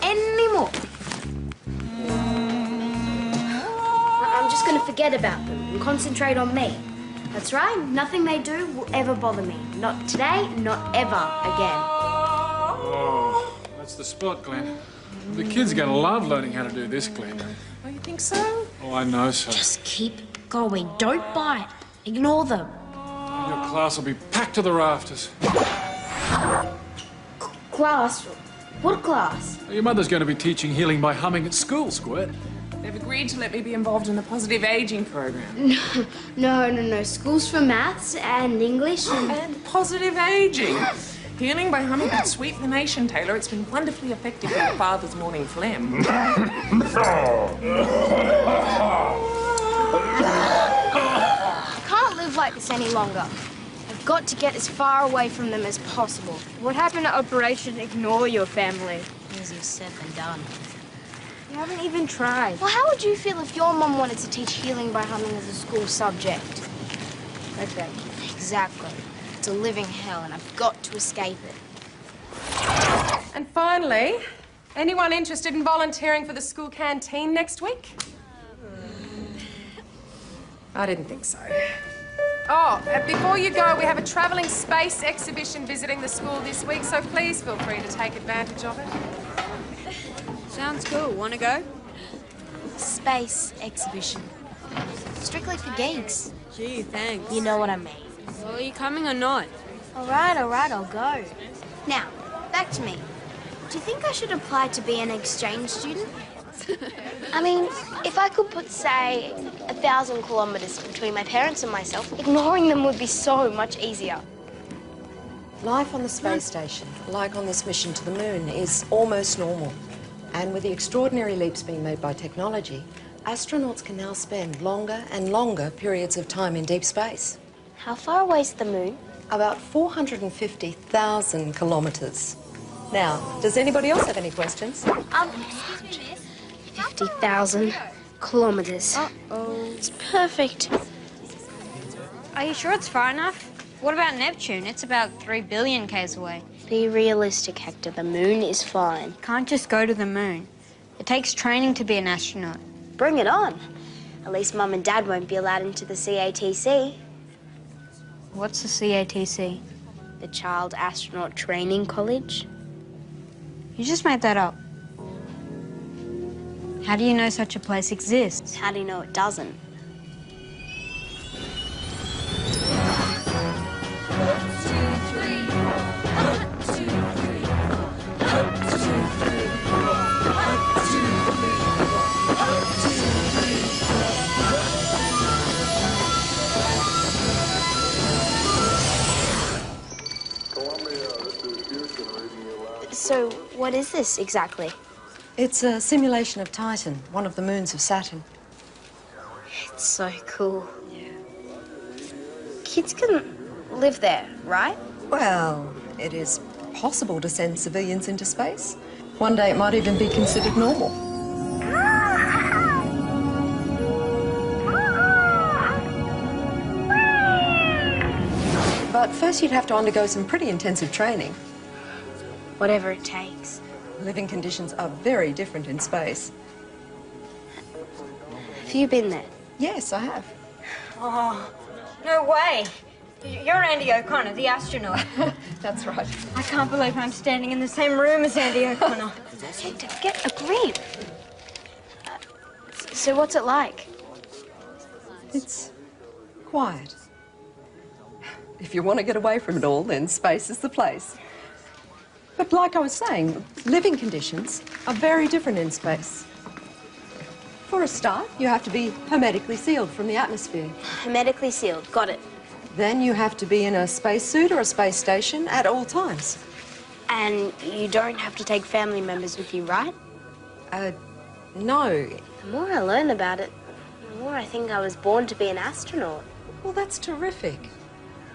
anymore. I'm just going to forget about them and concentrate on me. That's right, nothing they do will ever bother me. Not today, not ever again. Oh, that's the spot, Glenn. The kids are going to love learning how to do this, Glenn. Oh, you think so? Oh, I know so. Just keep going. Don't bite. Ignore them. Your class will be packed to the rafters. Class? What class? Your mother's going to be teaching healing by humming at school, Squirt. They've agreed to let me be involved in the positive aging program. No. School's for maths and English And positive aging. Healing by humming could sweep the nation, Taylor. It's been wonderfully effective for your father's morning phlegm. I can't live like this any longer. I've got to get as far away from them as possible. What happened to Operation Ignore Your Family? Easier said than done. You haven't even tried. Well, how would you feel if your mum wanted to teach healing by humming as a school subject? Okay. Exactly. It's a living hell, and I've got to escape it. And finally, anyone interested in volunteering for the school canteen next week? I didn't think so. Oh, before you go, we have a travelling space exhibition visiting the school this week, so please feel free to take advantage of it. Sounds cool. Want to go? Space exhibition. Strictly for geeks. Gee, thanks. You know what I mean. Well, are you coming or not? All right, I'll go. Now, back to me. Do you think I should apply to be an exchange student? I mean, if I could put, say, 1,000 kilometres between my parents and myself, ignoring them would be so much easier. Life on the space station, like on this mission to the moon, is almost normal. And with the extraordinary leaps being made by technology, astronauts can now spend longer and longer periods of time in deep space. How far away is the moon? About 450,000 kilometres. Now, does anybody else have any questions? 50,000 kilometres. Uh-oh. It's perfect. Are you sure it's far enough? What about Neptune? It's about 3 billion k's away. Be realistic, Hector. The moon is fine. Can't just go to the moon. It takes training to be an astronaut. Bring it on. At least Mum and Dad won't be allowed into the CATC. What's the CATC? The Child Astronaut Training College. You just made that up. How do you know such a place exists? How do you know it doesn't? So, what is this exactly? It's a simulation of Titan, one of the moons of Saturn. It's so cool. Yeah. Kids can live there, right? Well, it is possible to send civilians into space. One day it might even be considered normal. But first you'd have to undergo some pretty intensive training. Whatever it takes. Living conditions are very different in space. Have you been there? Yes, I have. Oh, no way. You're Andy O'Connor, the astronaut. That's right. I can't believe I'm standing in the same room as Andy O'Connor. Hector, get a grip. So what's it like? It's quiet. If you want to get away from it all, then space is the place. But like I was saying, living conditions are very different in space. For a start, you have to be hermetically sealed from the atmosphere. Hermetically sealed, got it. Then you have to be in a spacesuit or a space station at all times. And you don't have to take family members with you, right? No. The more I learn about it, the more I think I was born to be an astronaut. Well, that's terrific.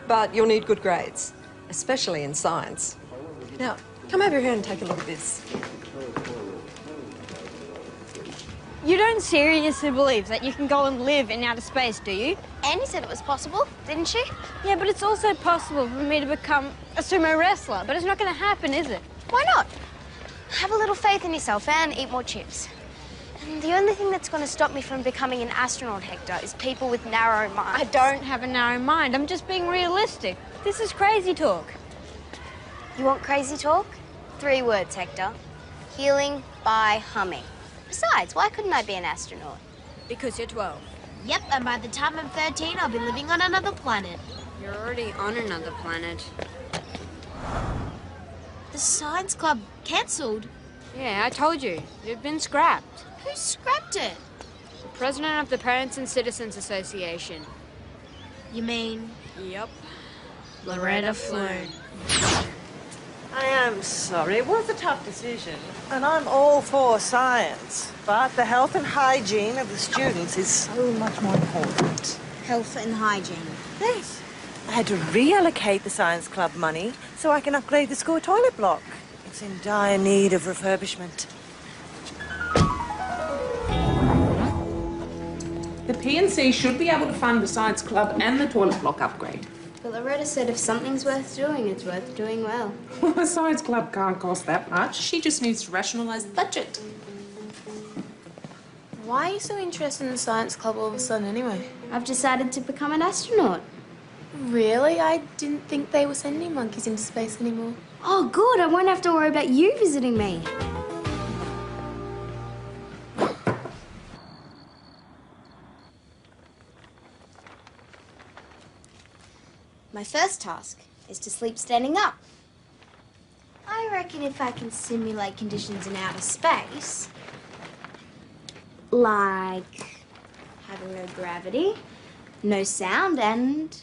But you'll need good grades, especially in science. Now, come over here and take a look at this. You don't seriously believe that you can go and live in outer space, do you? Annie said it was possible, didn't she? Yeah, but it's also possible for me to become a sumo wrestler, but it's not going to happen, is it? Why not? Have a little faith in yourself and eat more chips. And the only thing that's going to stop me from becoming an astronaut, Hector, is people with narrow minds. I don't have a narrow mind. I'm just being realistic. This is crazy talk. You want crazy talk? 3 words, Hector. Healing by humming. Besides, why couldn't I be an astronaut? Because you're 12. Yep, and by the time I'm 13, I'll be living on another planet. You're already on another planet. The science club cancelled. Yeah, I told you. You've been scrapped. Who scrapped it? The president of the Parents and Citizens Association. You mean? Yep. Loretta Floon. I am sorry. It was a tough decision. And I'm all for science. But the health and hygiene of the students is so much more important. Health and hygiene. Yes. I had to reallocate the science club money so I can upgrade the school toilet block. It's in dire need of refurbishment. The P&C should be able to fund the science club and the toilet block upgrade. But Loretta said if something's worth doing, it's worth doing well. The science club can't cost that much. She just needs to rationalise the budget. Why are you so interested in the science club all of a sudden anyway? I've decided to become an astronaut. Really? I didn't think they were sending monkeys into space anymore. Oh, good. I won't have to worry about you visiting me. My first task is to sleep standing up. I reckon if I can simulate conditions in outer space, like having no gravity, no sound, and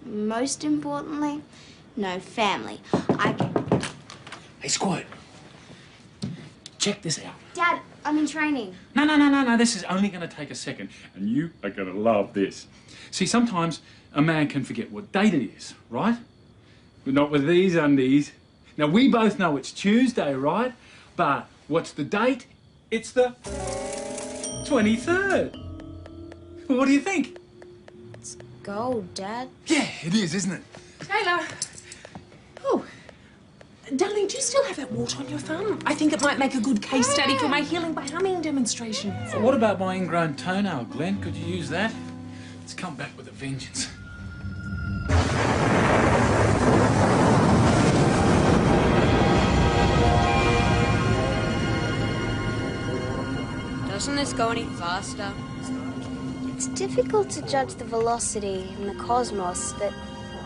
most importantly, no family, I can... Hey, Squirt. Check this out. Dad, I'm in training. No. This is only going to take a second. And you are going to love this. See, sometimes a man can forget what date it is, right? But not with these undies. Now, we both know it's Tuesday, right? But what's the date? It's the 23rd. What do you think? It's gold, Dad. Yeah, it is, isn't it? Taylor! Oh, darling, do you still have that wart on your thumb? I think it might make a good case study for my healing by humming demonstration. So what about my ingrown toenail, Glenn? Could you use that? It's come back with a vengeance. Doesn't this go any faster? It's difficult to judge the velocity in the cosmos, but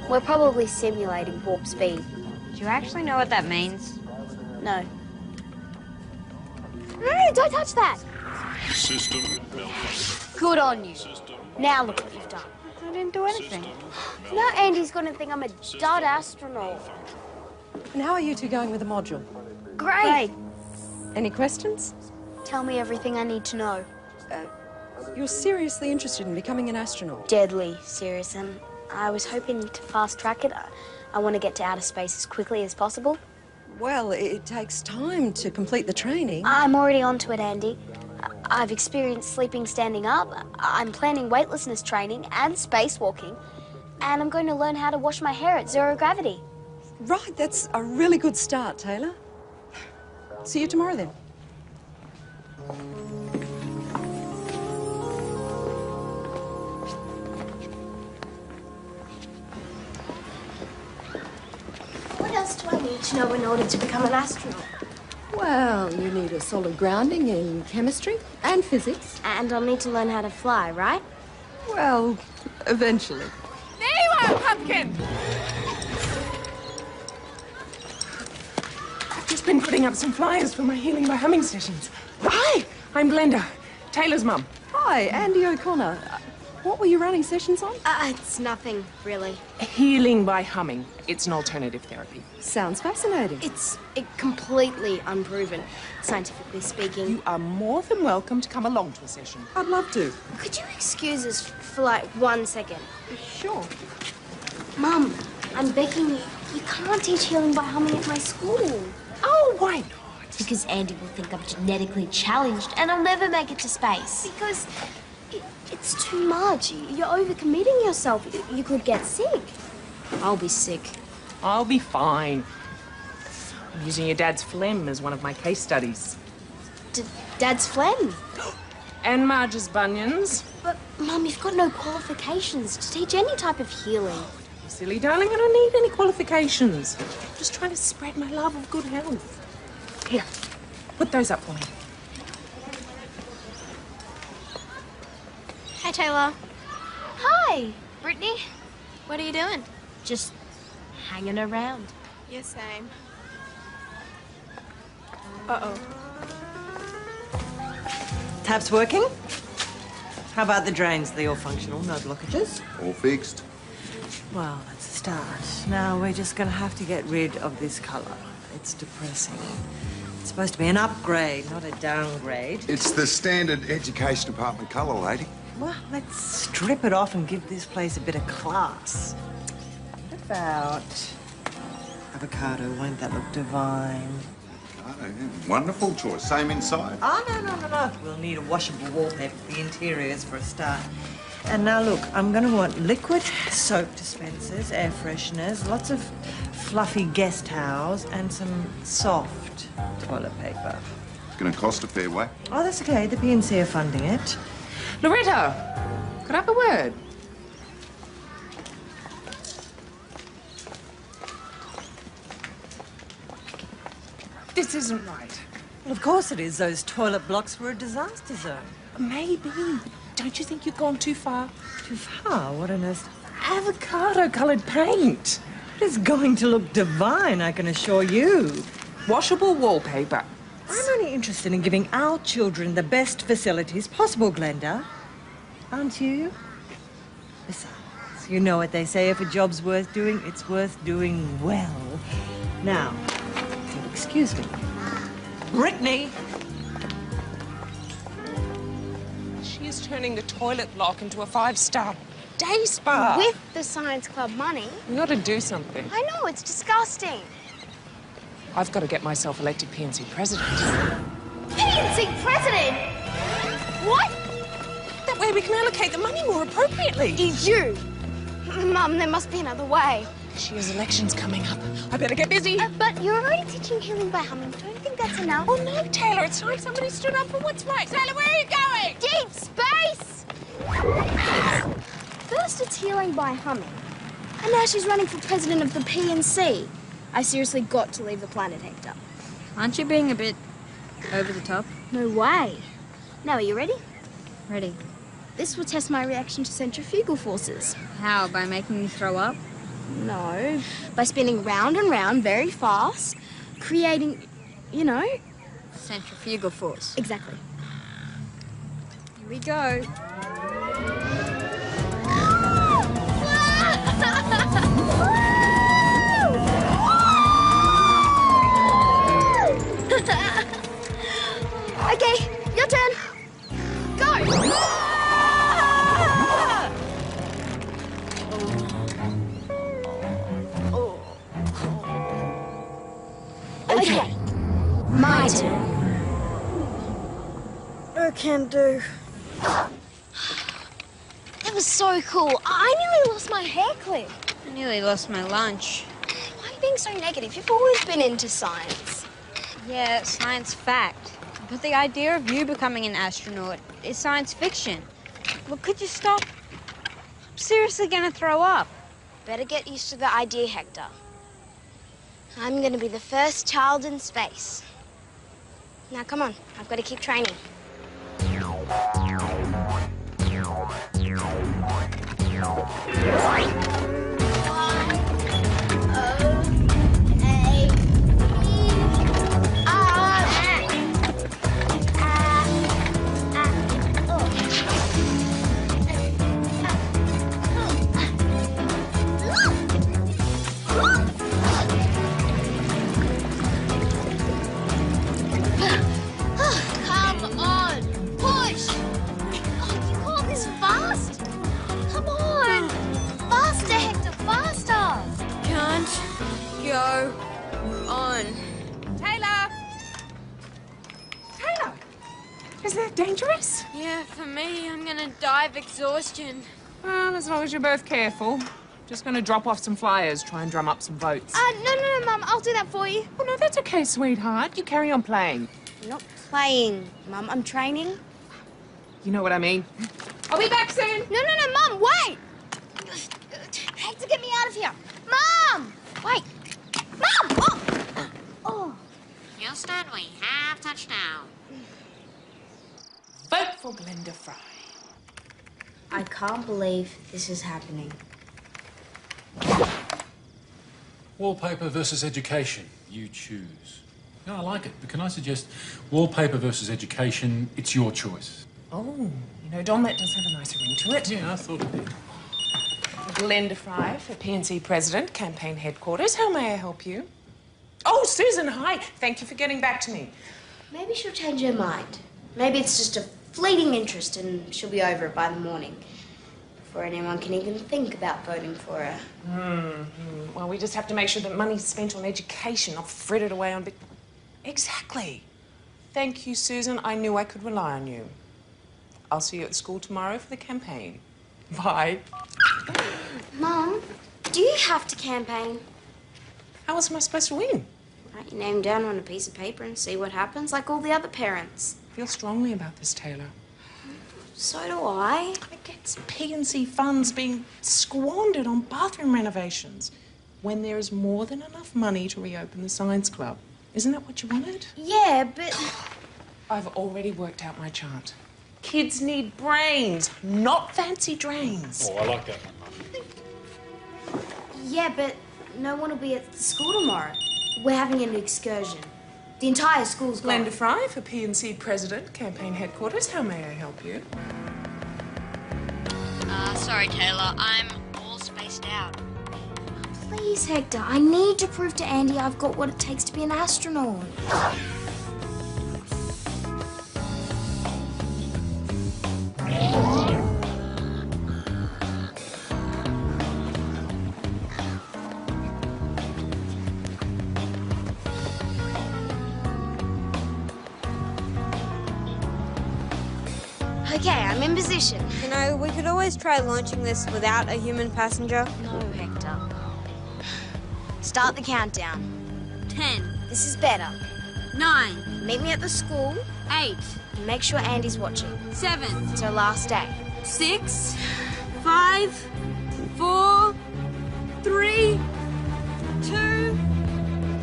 we're probably simulating warp speed. Do you actually know what that means? No. No, don't touch that! System malfunction. Good on you. Now look what you've done. I didn't do anything. Now Andy's gonna think I'm a dud astronaut. And how are you two going with the module? Great! Any questions? Tell me everything I need to know. You're seriously interested in becoming an astronaut? Deadly serious, and I was hoping to fast track it. I want to get to outer space as quickly as possible. Well, it takes time to complete the training. I'm already onto it, Andy. I've experienced sleeping standing up. I'm planning weightlessness training and spacewalking. And I'm going to learn how to wash my hair at zero gravity. Right, that's a really good start, Taylor. See you tomorrow then. What else do I need to know in order to become an astronaut? Well, you need a solid grounding in chemistry and physics. And I'll need to learn how to fly, right? Well, eventually. There you are, Pumpkin! I've just been putting up some flyers for my healing by humming sessions. Hi, I'm Glenda, Taylor's mum. Hi, Andy O'Connor. What were you running sessions on? It's nothing, really. Healing by humming. It's an alternative therapy. Sounds fascinating. It's completely unproven, scientifically speaking. You are more than welcome to come along to a session. I'd love to. Could you excuse us for like 1 second? Sure. Mum, I'm begging you. You can't teach healing by humming at my school. Oh, why not? Because Andy will think I'm genetically challenged and I'll never make it to space. Because it's too much. You're overcommitting yourself. You could get sick. I'll be sick. I'll be fine. I'm using your dad's phlegm as one of my case studies. Dad's phlegm? And Marge's bunions. But, Mum, you've got no qualifications to teach any type of healing. Silly darling, I don't need any qualifications. I'm just trying to spread my love of good health. Here, put those up for me. Hi, Taylor. Hi, Brittany. What are you doing? Just hanging around. Yeah, same. Uh-oh. Tap's working? How about the drains? They're all functional, no blockages? All fixed. Well, that's a start. Now we're just gonna have to get rid of this colour. It's depressing. It's supposed to be an upgrade, not a downgrade. It's the standard education department colour, lady. Well, let's strip it off and give this place a bit of class. What about avocado? Won't that look divine? Wonderful choice. Same inside. Oh, no. We'll need a washable wallpaper for the interiors for a start. And now, look, I'm going to want liquid soap dispensers, air fresheners, lots of fluffy guest towels, and some soft toilet paper. It's going to cost a fair way. Oh, that's okay. The PNC are funding it. Loretta, could I have a word? This isn't right. Well, of course it is. Those toilet blocks were a disaster zone. Maybe. Don't you think you've gone too far? Too far? What on earth? Avocado-coloured paint. It is going to look divine, I can assure you. Washable wallpaper. I'm only interested in giving our children the best facilities possible, Glenda. Aren't you? Besides, you know what they say, if a job's worth doing, it's worth doing well. Now, if you'll excuse me. Brittany! She is turning the toilet block into a 5-star day spa. With the science club money. We ought to do something. I know, it's disgusting. I've got to get myself elected PNC president. PNC president? What? That way we can allocate the money more appropriately. You? Mum, there must be another way. She has elections coming up. I better get busy. But you're already teaching healing by humming. Don't you think that's enough? Oh, no, Taylor. It's time somebody stood up for what's right. Taylor, where are you going? Deep space! First it's healing by humming. And now she's running for president of the PNC. I seriously got to leave the planet, Hector. Aren't you being a bit over the top? No way. Now, are you ready? Ready. This will test my reaction to centrifugal forces. How? By making you throw up? No, by spinning round and round very fast, creating, you know... Centrifugal force. Exactly. Here we go. Okay, your turn. Go! Okay, my turn. No can do. That was so cool. I nearly lost my hair clip. I nearly lost my lunch. Why are you being so negative? You've always been into science. Yeah, science fact. But the idea of you becoming an astronaut is science fiction. Look, could you stop? I'm seriously gonna throw up. Better get used to the idea, Hector. I'm gonna be the first child in space. Now, come on. I've got to keep training. Come on, push! Oh, you call this fast? Come on! Faster, Hector, faster! Can't go on. Taylor! Taylor! Is that dangerous? Yeah, for me, I'm gonna die of exhaustion. Well, as long as you're both careful. Just going to drop off some flyers, try and drum up some votes. No, Mum. I'll do that for you. Oh, no, that's okay, sweetheart. You carry on playing. I'm not playing, Mum. I'm training. You know what I mean. I'll be back soon. No, Mum, wait! Hector, get me out of here. Mum! Wait. Mum! Oh. Houston, we have touchdown. Vote for Glenda Fry. I can't believe this is happening. Wallpaper versus education. You choose. No, I like it, but can I suggest wallpaper versus education? It's your choice. Oh, you know, Don, that does have a nicer ring to it. Yeah, I thought it did. Glenda Fry for PNC President, Campaign Headquarters. How may I help you? Oh, Susan, hi. Thank you for getting back to me. Maybe she'll change her mind. Maybe it's just a fleeting interest and she'll be over it by the morning. Before anyone can even think about voting for her. Well, we just have to make sure that money's spent on education, not frittered away on big... Exactly. Thank you, Susan. I knew I could rely on you. I'll see you at school tomorrow for the campaign. Bye. Mum, do you have to campaign? How else am I supposed to win? Write your name down on a piece of paper and see what happens, like all the other parents. I feel strongly about this, Taylor. So do I. Against PNC funds being squandered on bathroom renovations when there is more than enough money to reopen the science club. Isn't that what you wanted? Yeah, but... I've already worked out my chart. Kids need brains, not fancy drains. Oh, I like that one, Mum. Yeah, but no one will be at the school tomorrow. We're having an excursion. The entire school's gone. Glenda Fry for PNC President, Campaign Headquarters. How may I help you? Sorry, Taylor. I'm all spaced out. Please, Hector, I need to prove to Andy I've got what it takes to be an astronaut. Okay, I'm in position. You know, we could always try launching this without a human passenger. No, Hector. Start the countdown. 10, This is better. 9, Meet me at the school 8, and make sure Andy's watching. 7, It's our last day. 6, 5, 4, 3, 2,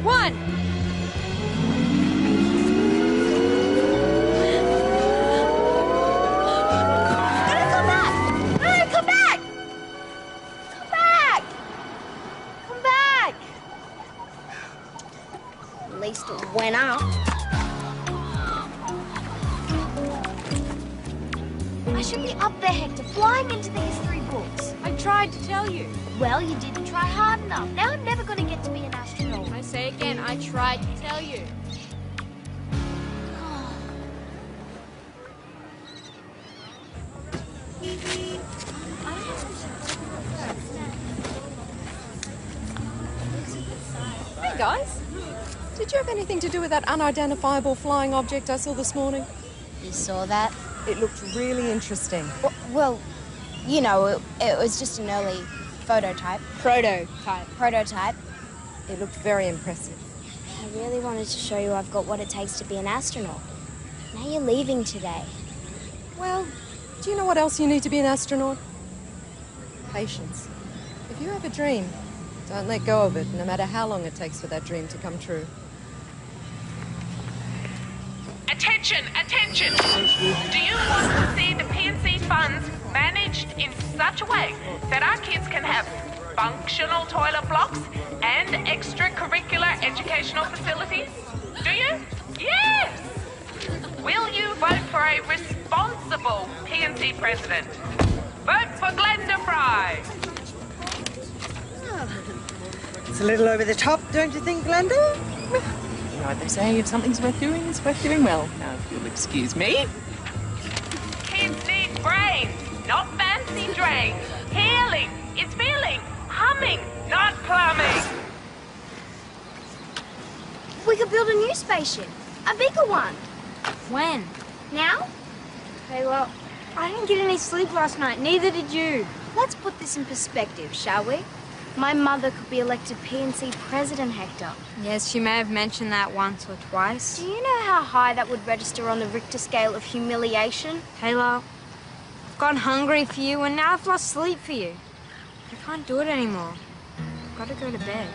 1. At least it went up. I should be up there, Hector, flying into the history books. I tried to tell you. Well, you didn't try hard enough. Now I'm never going to get to be an astronaut. I say again, I tried to tell you. Hey, guys. Did you have anything to do with that unidentifiable flying object I saw this morning? You saw that? It looked really interesting. Well, you know, it was just an early prototype. Prototype. It looked very impressive. I really wanted to show you I've got what it takes to be an astronaut. Now you're leaving today. Well, do you know what else you need to be an astronaut? Patience. If you have a dream, don't let go of it, no matter how long it takes for that dream to come true. Attention, attention! Do you want to see the PNC funds managed in such a way that our kids can have functional toilet blocks and extracurricular educational facilities? Do you? Yes! Will you vote for a responsible PNC president? Vote for Glenda Fry! It's a little over the top, don't you think, Glenda? You know what they say, if something's worth doing, it's worth doing well. Now, if you'll excuse me. Kids need brains, not fancy drains. Healing is feeling, humming, not plumbing. We could build a new spaceship. A bigger one. When? Now? Hey, well, I didn't get any sleep last night, neither did you. Let's put this in perspective, shall we? My mother could be elected PNC president, Hector. Yes, she may have mentioned that once or twice. Do you know how high that would register on the Richter scale of humiliation? Taylor, I've gone hungry for you and now I've lost sleep for you. I can't do it anymore. I've got to go to bed.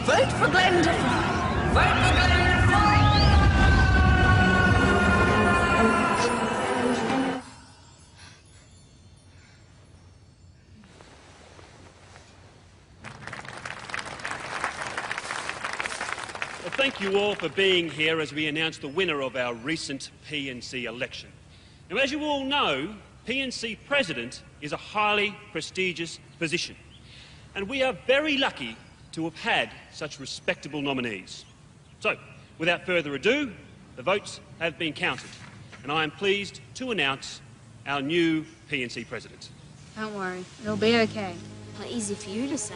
Vote for Glenda Fry! Vote for Glenda Fry! Well, thank you all for being here as we announce the winner of our recent PNC election. Now, as you all know, PNC President is a highly prestigious position, and we are very lucky to have had such respectable nominees. So, without further ado, the votes have been counted, and I am pleased to announce our new PNC President. Don't worry, it'll be okay. Well, easy for you to say.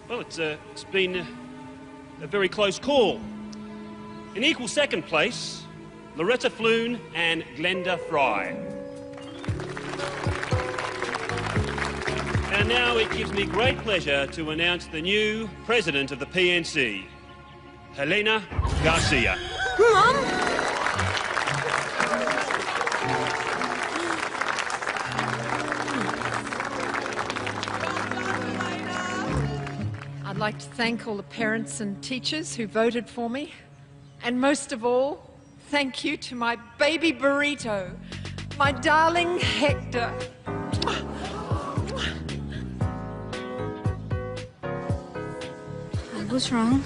Well, it's been a very close call. In equal second place, Loretta Floon and Glenda Fry. And now it gives me great pleasure to announce the new president of the PNC, Helena Garcia. Mom? I'd like to thank all the parents and teachers who voted for me. And most of all, thank you to my baby burrito, my darling Hector. I was wrong.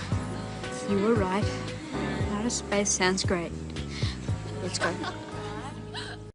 You were right. Outer space sounds great. Let's go.